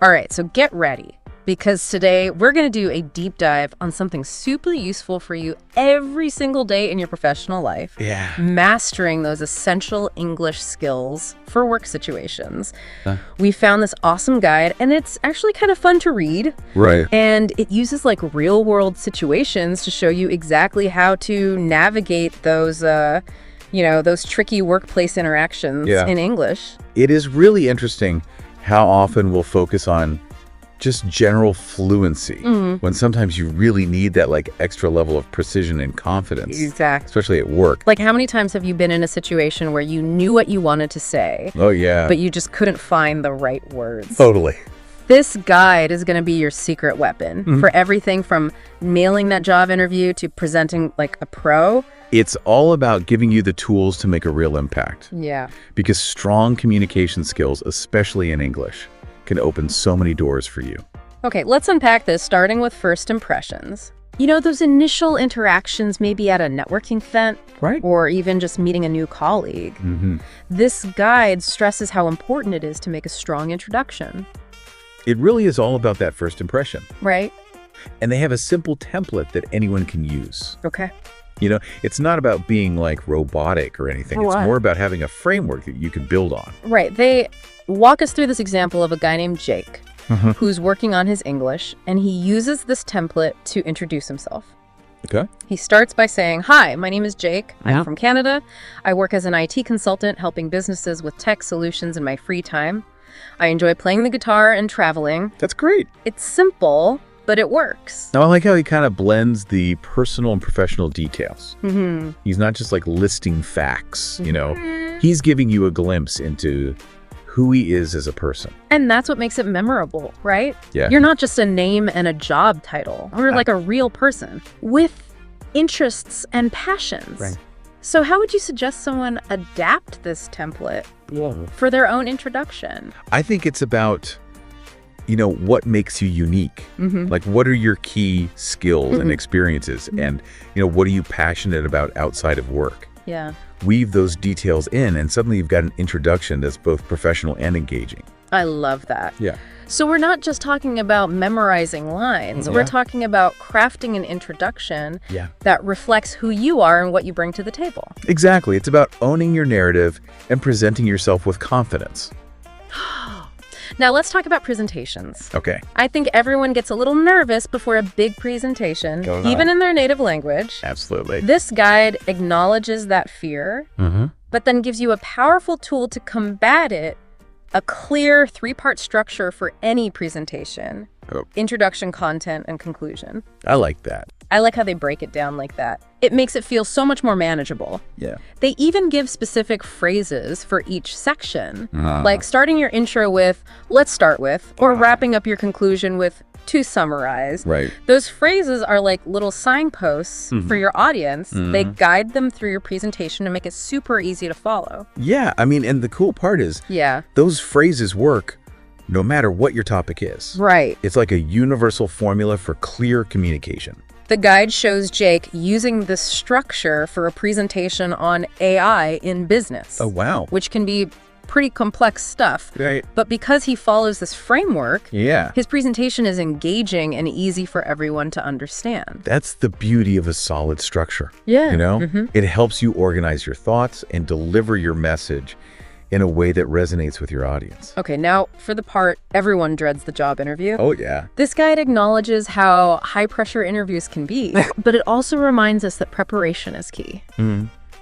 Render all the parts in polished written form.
All right, so get ready, because today we're going to do a deep dive on something super useful for you every single day in your professional life. Yeah. Mastering those essential English skills for work situations. We found this awesome guide, and it's actually kind of fun to read. Right. And it uses like real world situations to show you exactly how to navigate those, those tricky workplace interactions in English. It is really interesting how often we'll focus on just general fluency when sometimes you really need that like extra level of precision and confidence. Exactly. Especially at work. Like, how many times have you been in a situation where you knew what you wanted to say? Oh, yeah. But you just couldn't find the right words? Totally. This guide is going to be your secret weapon for everything from nailing that job interview to presenting like a pro. It's all about giving you the tools to make a real impact. Yeah. Because strong communication skills, especially in English, can open so many doors for you. Okay, let's unpack this, starting with first impressions. You know, those initial interactions maybe at a networking event, right? Or even just meeting a new colleague. This guide stresses how important it is to make a strong introduction. It really is all about that first impression. Right. And they have a simple template that anyone can use. Okay. You know, it's not about being like robotic or anything. It's more about having a framework that you can build on. Right. They walk us through this example of a guy named Jake who's working on his English, and he uses this template to introduce himself. Okay. He starts by saying, "Hi, my name is Jake. I'm from Canada. I work as an IT consultant helping businesses with tech solutions in my free time. I enjoy playing the guitar and traveling." That's great. It's simple, but it works. Now, I like how he kind of blends the personal and professional details. He's not just like listing facts, you know. He's giving you a glimpse into who he is as a person. And that's what makes it memorable, right? Yeah. You're not just a name and a job title. You're like a real person with interests and passions. Right. So how would you suggest someone adapt this template for their own introduction? I think it's about, you know, what makes you unique? Like, what are your key skills and experiences? And, you know, what are you passionate about outside of work? Yeah. Weave those details in, and suddenly you've got an introduction that's both professional and engaging. I love that. Yeah. So we're not just talking about memorizing lines. We're talking about crafting an introduction that reflects who you are and what you bring to the table. Exactly. It's about owning your narrative and presenting yourself with confidence. Now let's talk about presentations. Okay. I think everyone gets a little nervous before a big presentation, even in their native language. Absolutely. This guide acknowledges that fear, but then gives you a powerful tool to combat it. A clear 3-part structure for any presentation: introduction, content, and conclusion. I like that. I like how they break it down like that. It makes it feel so much more manageable. Yeah. They even give specific phrases for each section, like starting your intro with, "Let's start with," or wrapping up your conclusion with, "To summarize." Right. Those phrases are like little signposts for your audience. They guide them through your presentation to make it super easy to follow. Yeah. I mean, and the cool part is those phrases work no matter what your topic is. Right. It's like a universal formula for clear communication. The guide shows Jake using this structure for a presentation on AI in business. Oh, wow. Which can be pretty complex stuff. Right. But because he follows this framework, his presentation is engaging and easy for everyone to understand. That's the beauty of a solid structure. Yeah. You know, it helps you organize your thoughts and deliver your message in a way that resonates with your audience. Okay, now for the part everyone dreads, the job interview. Oh, yeah. This guide acknowledges how high-pressure interviews can be, but it also reminds us that preparation is key.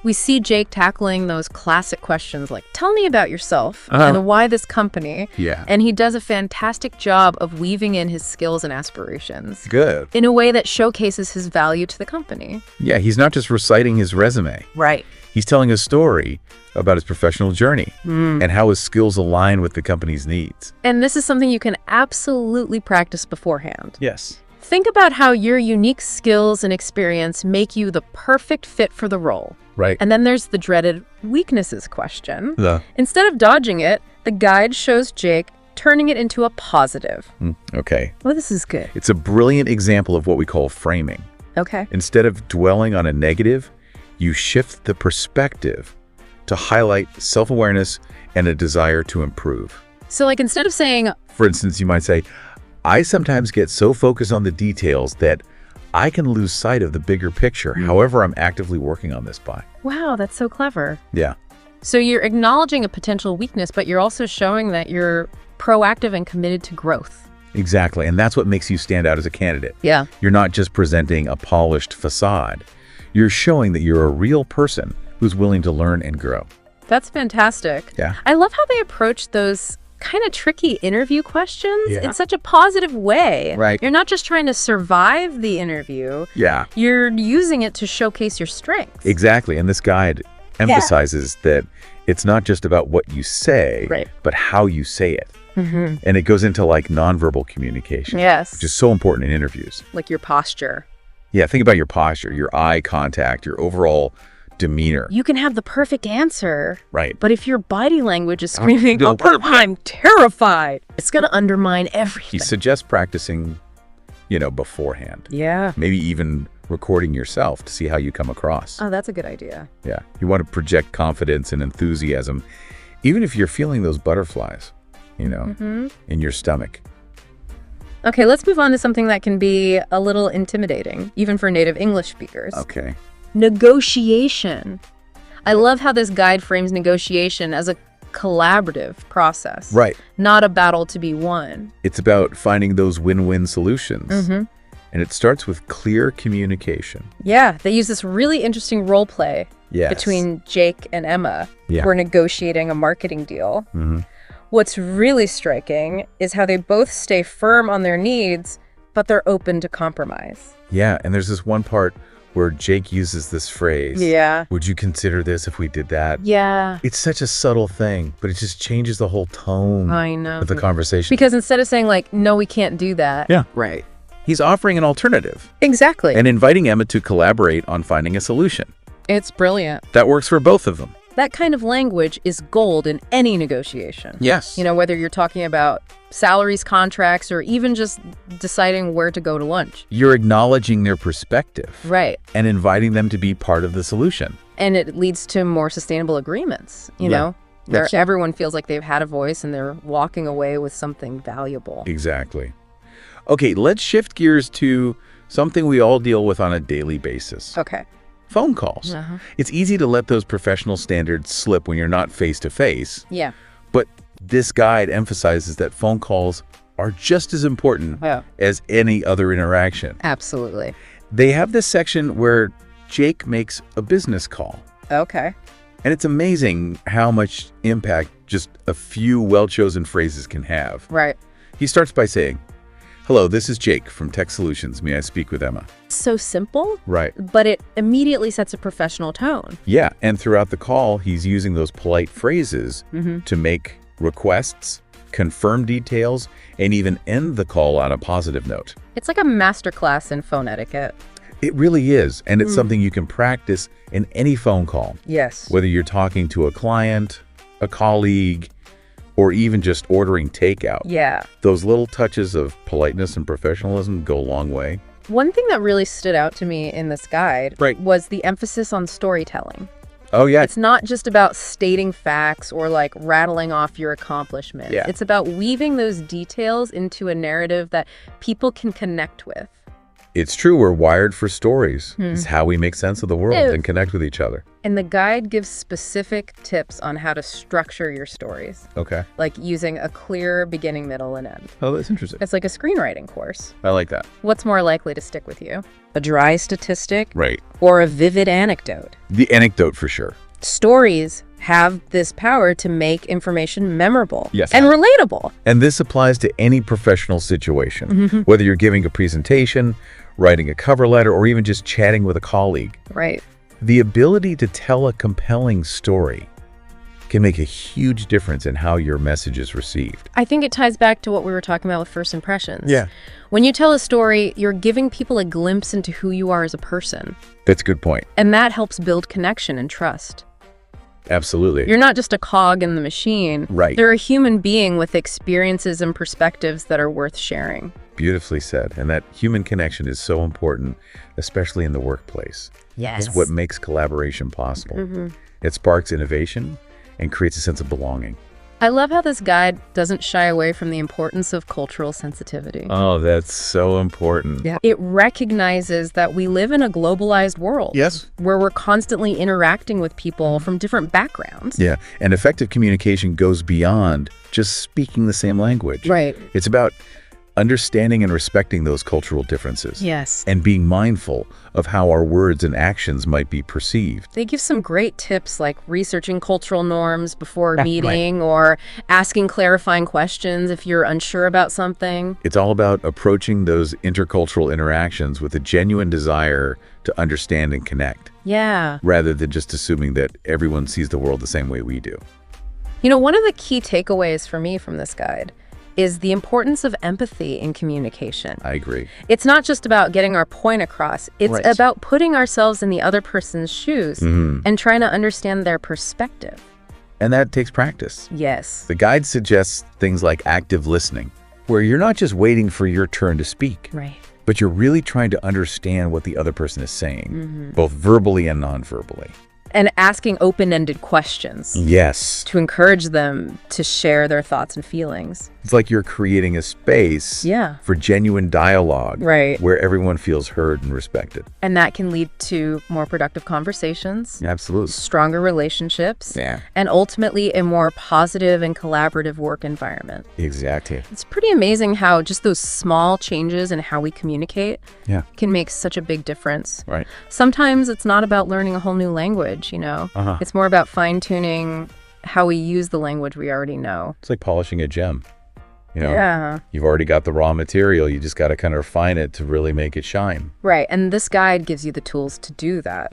We see Jake tackling those classic questions like, "Tell me about yourself," and why this company. Yeah. And he does a fantastic job of weaving in his skills and aspirations. Good. In a way that showcases his value to the company. Yeah, he's not just reciting his resume. Right. He's telling a story about his professional journey and how his skills align with the company's needs. And this is something you can absolutely practice beforehand. Yes. Think about how your unique skills and experience make you the perfect fit for the role. Right. And then there's the dreaded weaknesses question. The. Instead of dodging it, the guide shows Jake turning it into a positive. Okay. Well, this is good. It's a brilliant example of what we call framing. Okay. Instead of dwelling on a negative, you shift the perspective to highlight self-awareness and a desire to improve. So like instead of saying, for instance, you might say, I sometimes get so focused on the details that I can lose sight of the bigger picture. However, I'm actively working on this by. wow, that's so clever. Yeah. So you're acknowledging a potential weakness, but you're also showing that you're proactive and committed to growth. Exactly. And that's what makes you stand out as a candidate. Yeah. You're not just presenting a polished facade. You're showing that you're a real person who's willing to learn and grow. That's fantastic. Yeah. I love how they approach those kind of tricky interview questions Yeah. in such a positive way. Right. You're not just trying to survive the interview. Yeah. You're using it to showcase your strengths. Exactly. And this guide emphasizes that it's not just about what you say, Right. but how you say it. And it goes into like nonverbal communication, Yes. which is so important in interviews. Like your posture. Yeah, think about your posture, your eye contact, your overall demeanor. You can have the perfect answer, Right. but if your body language is screaming, oh, I'm terrified, it's going to undermine everything. He suggests practicing, beforehand. Yeah. Maybe even recording yourself to see how you come across. Oh, that's a good idea. Yeah. You want to project confidence and enthusiasm, even if you're feeling those butterflies, in your stomach. Okay, let's move on to something that can be a little intimidating, even for native English speakers. Okay. Negotiation. I love how this guide frames negotiation as a collaborative process. Right. Not a battle to be won. It's about finding those win-win solutions. And it starts with clear communication. Yeah, they use this really interesting role play Yes. between Jake and Emma Yeah. who are negotiating a marketing deal. What's really striking is how they both stay firm on their needs, but they're open to compromise. Yeah, and there's this one part where Jake uses this phrase. Yeah. Would you consider this if we did that? Yeah. It's such a subtle thing, but it just changes the whole tone I know. of the conversation. Because instead of saying like, no, we can't do that. Yeah. Right. He's offering an alternative Exactly. and inviting Emma to collaborate on finding a solution. It's brilliant. That works for both of them. That kind of language is gold in any negotiation. Yes. Whether you're talking about salaries, contracts, or even just deciding where to go to lunch. You're acknowledging their perspective. Right. And inviting them to be part of the solution. And it leads to more sustainable agreements, you know? That's- Everyone feels like they've had a voice and they're walking away with something valuable. Exactly. Okay, let's shift gears to something we all deal with on a daily basis. Okay. Phone calls. It's easy to let those professional standards slip when you're not face-to-face. Yeah. But this guide emphasizes that phone calls are just as important as any other interaction. Absolutely. They have this section where Jake makes a business call. Okay. And it's amazing how much impact just a few well-chosen phrases can have. Right. He starts by saying, "Hello, this is Jake from Tech Solutions. May I speak with Emma?" So simple, Right. but it immediately sets a professional tone. Yeah, and throughout the call, he's using those polite phrases to make requests, confirm details, and even end the call on a positive note. It's like a masterclass in phone etiquette. It really is, and it's something you can practice in any phone call, Yes. whether you're talking to a client, a colleague, or even just ordering takeout. Yeah. Those little touches of politeness and professionalism go a long way. One thing that really stood out to me in this guide was the emphasis on storytelling. Oh, yeah. It's not just about stating facts or like rattling off your accomplishments. Yeah. It's about weaving those details into a narrative that people can connect with. It's true, we're wired for stories. It's how we make sense of the world and connect with each other. And the guide gives specific tips on how to structure your stories, Okay. like using a clear beginning, middle, and end. Oh, that's interesting. It's like a screenwriting course. I like that. What's more likely to stick with you? A dry statistic Right. or a vivid anecdote? The anecdote for sure. Stories have this power to make information memorable Yes. and relatable. And this applies to any professional situation, whether you're giving a presentation, writing a cover letter, or even just chatting with a colleague. Right. The ability to tell a compelling story can make a huge difference in how your message is received. I think it ties back to what we were talking about with first impressions. Yeah. When you tell a story, you're giving people a glimpse into who you are as a person. That's a good point. And that helps build connection and trust. Absolutely. You're not just a cog in the machine. Right. They're a human being with experiences and perspectives that are worth sharing. Beautifully said. And that human connection is so important, especially in the workplace. Yes. It's what makes collaboration possible. It sparks innovation and creates a sense of belonging. I love how this guide doesn't shy away from the importance of cultural sensitivity. Oh, that's so important. Yeah. It recognizes that we live in a globalized world. Yes. Where we're constantly interacting with people from different backgrounds. Yeah, and effective communication goes beyond just speaking the same language. Right. It's about understanding and respecting those cultural differences. Yes. And being mindful of how our words and actions might be perceived. They give some great tips like researching cultural norms before a meeting or asking clarifying questions if you're unsure about something. It's all about approaching those intercultural interactions with a genuine desire to understand and connect. Yeah. Rather than just assuming that everyone sees the world the same way we do. You know, one of the key takeaways for me from this guide is the importance of empathy in communication. I agree. It's not just about getting our point across. It's about putting ourselves in the other person's shoes and trying to understand their perspective. And that takes practice. Yes. The guide suggests things like active listening, where you're not just waiting for your turn to speak, Right. but you're really trying to understand what the other person is saying, both verbally and non-verbally. And asking open-ended questions. Yes. To encourage them to share their thoughts and feelings. It's like you're creating a space for genuine dialogue where everyone feels heard and respected. And that can lead to more productive conversations. Absolutely. Stronger relationships. Yeah. And ultimately a more positive and collaborative work environment. Exactly. It's pretty amazing how just those small changes in how we communicate can make such a big difference. Right. Sometimes it's not about learning a whole new language, you know. It's more about fine-tuning how we use the language we already know. It's like polishing a gem. You know, you've already got the raw material. You just got to kind of refine it to really make it shine. Right. And this guide gives you the tools to do that.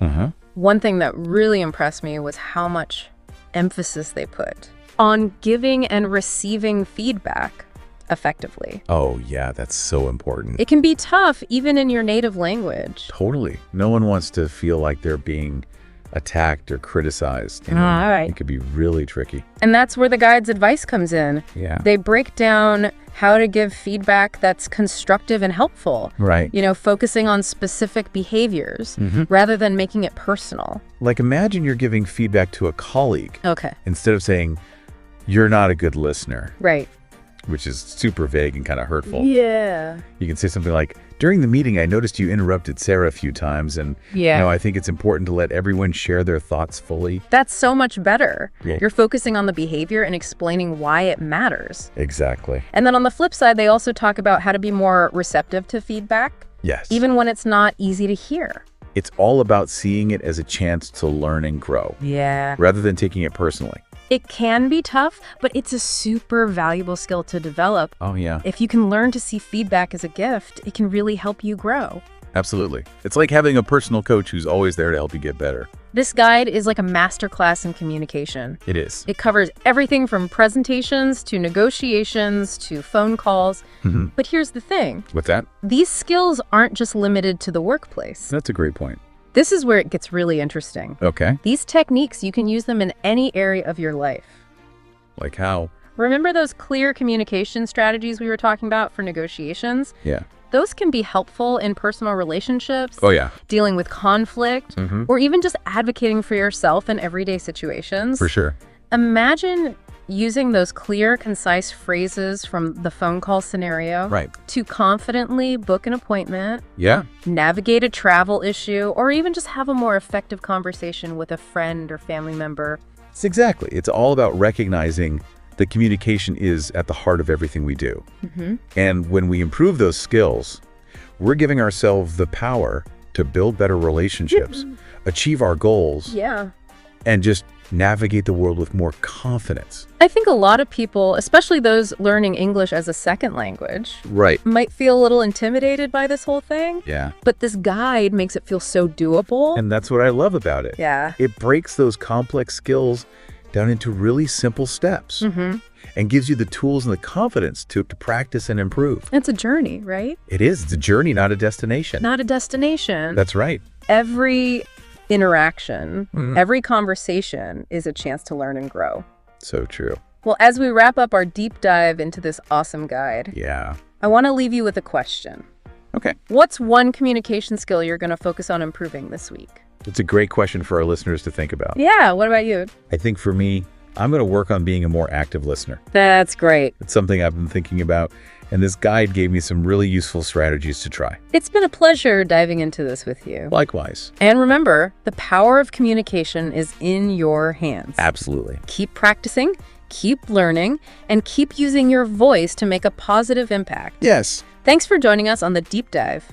One thing that really impressed me was how much emphasis they put on giving and receiving feedback effectively. Oh, yeah, that's so important. It can be tough even in your native language. Totally. No one wants to feel like they're being attacked or criticized. You know? It could be really tricky. And that's where the guide's advice comes in. Yeah. They break down how to give feedback that's constructive and helpful. Right. You know, focusing on specific behaviors rather than making it personal. Like imagine you're giving feedback to a colleague. Okay. Instead of saying, you're not a good listener. Right. Which is super vague and kind of hurtful. Yeah. You can say something like, during the meeting, I noticed you interrupted Sarah a few times, and you know, I think it's important to let everyone share their thoughts fully. That's so much better. Yeah. You're focusing on the behavior and explaining why it matters. Exactly. And then on the flip side, they also talk about how to be more receptive to feedback. Yes. Even when it's not easy to hear. It's all about seeing it as a chance to learn and grow. Yeah. Rather than taking it personally. It can be tough, but it's a super valuable skill to develop. Oh, yeah. If you can learn to see feedback as a gift, it can really help you grow. Absolutely. It's like having a personal coach who's always there to help you get better. This guide is like a masterclass in communication. It is. It covers everything from presentations to negotiations to phone calls. But here's the thing. What's that? These skills aren't just limited to the workplace. That's a great point. This is where it gets really interesting. Okay. These techniques, you can use them in any area of your life. Like how? Remember those clear communication strategies we were talking about for negotiations? Yeah. Those can be helpful in personal relationships. Oh, yeah. Dealing with conflict, or even just advocating for yourself in everyday situations. For sure. Imagine using those clear, concise phrases from the phone call scenario to confidently book an appointment, navigate a travel issue, or even just have a more effective conversation with a friend or family member. It's all about recognizing that communication is at the heart of everything we do. And when we improve those skills, we're giving ourselves the power to build better relationships, achieve our goals, and just navigate the world with more confidence. I think a lot of people, especially those learning English as a second language, might feel a little intimidated by this whole thing. Yeah. But this guide makes it feel so doable. And that's what I love about it. Yeah. It breaks those complex skills down into really simple steps and gives you the tools and the confidence to practice and improve. It's a journey, right? It is. It's a journey, not a destination. Not a destination. That's right. Every interaction, every conversation is a chance to learn and grow. So true. Well, as we wrap up our deep dive into this awesome guide, I want to leave you with a question. Okay. What's one communication skill you're going to focus on improving this week? It's a great question for our listeners to think about. Yeah, what about you? I think for me, I'm going to work on being a more active listener. That's great. It's something I've been thinking about, and this guide gave me some really useful strategies to try. It's been a pleasure diving into this with you. Likewise. And remember, the power of communication is in your hands. Absolutely. Keep practicing, keep learning, and keep using your voice to make a positive impact. Yes. Thanks for joining us on The Deep Dive.